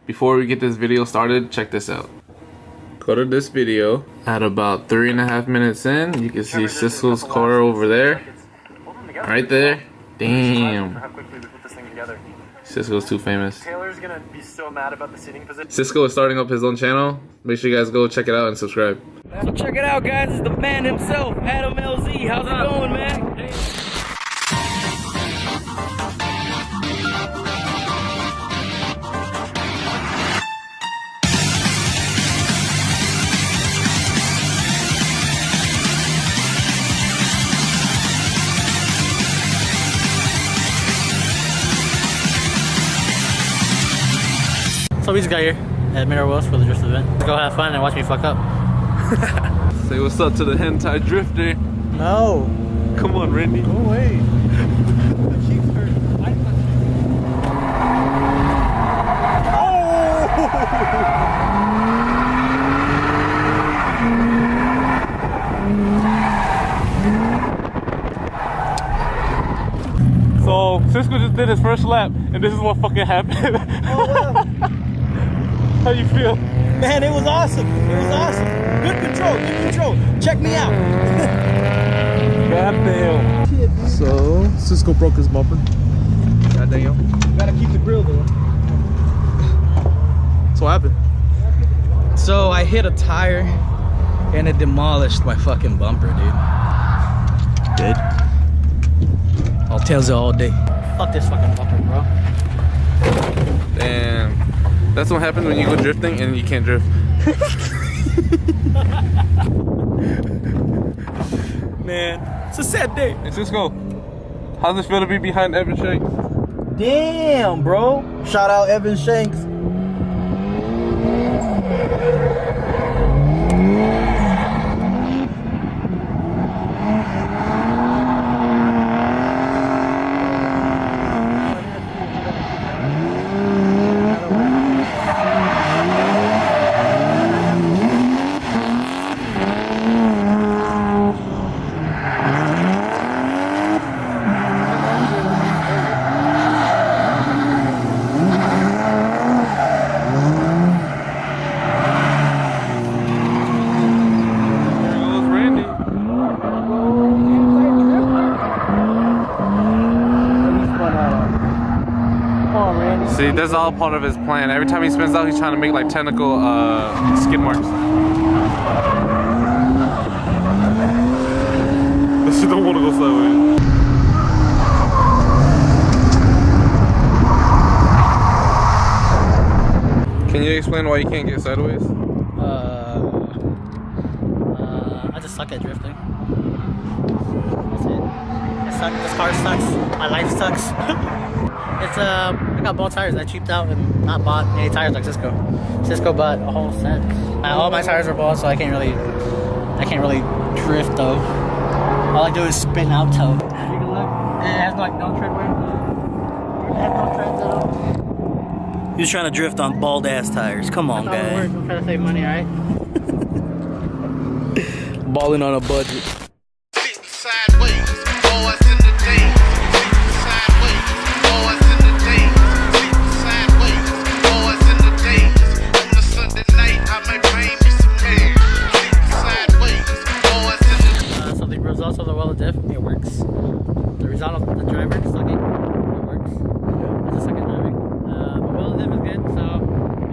Before we get this video started, check this out. Go to this video. At about 3.5 minutes in, you can see Cisco's car over there. Right there. Damn. Cisco's too famous. Taylor's gonna be so mad about the seating position. Cisco is starting up his own channel. Make sure you guys go check it out and subscribe. So check it out, guys. It's the man himself, Adam LZ. How's it going, man? Hey. So we just got here at Mineral Wells for the drift event. Let's go have fun and watch me fuck up. Say what's up to the hentai drifter. No. Come on, Randy. Go away. The cheeks hurt. So Cisco just did his first lap, and this is what fucking happened. Oh, wow. How you feel? Man, it was awesome. It was awesome. Good control, good control. Check me out. Goddamn. So, Cisco broke his bumper. Goddamn. You gotta keep the grill though. So what happened? So I hit a tire and it demolished my fucking bumper, dude. Dead. I'll tell you all day. Fuck this fucking bumper, bro. Damn. That's what happens when you go drifting and you can't drift. Man, it's a sad day. Hey Cisco, how's it feel to be behind Evan Shanks? Damn, bro. Shout out Evan Shanks. See, that's all part of his plan. Every time he spins out, he's trying to make like technical skid marks. This shit don't want to go sideways. Can you explain why you can't get sideways? I just suck at drifting. That's it. I suck. This car sucks. My life sucks. It's I got ball tires. I cheaped out and not bought any tires like Cisco. Cisco bought a whole set. All my tires are bald, so I can't really drift though. All I do is spin out toe. You can look. It has like no tread wear. It has no treads at all. He was trying to drift on bald ass tires. Come on, guys. I'm trying to save money, right? Balling on a budget. Sideways, boys in the days. Sideways, boys in the days. Sideways, boys in the days. On a Sunday night, I might bring me some pain. Sideways, boys in the. So the results of the well of diff, it works. The result of the driver sucking, it works. It's a second driving. But well of diff is good, so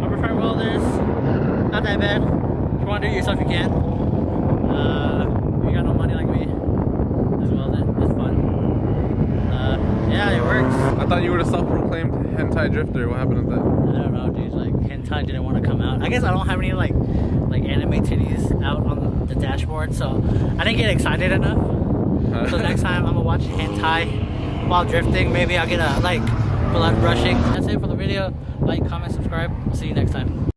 I prefer welders. Not that bad. If you want to do it yourself, you can. You got no money like me. Just weld it. It's fun. Yeah, it works. I thought you were the self-proclaimed hentai drifter. What happened with that? I don't know, dude. Like hentai didn't want to come out. I guess I don't have any like anime titties out on the dashboard, so I didn't get excited enough. So next time I'm gonna watch hentai while drifting. Maybe I'll get a blood rushing. That's it for the video. Like, comment, subscribe. I'll see you next time.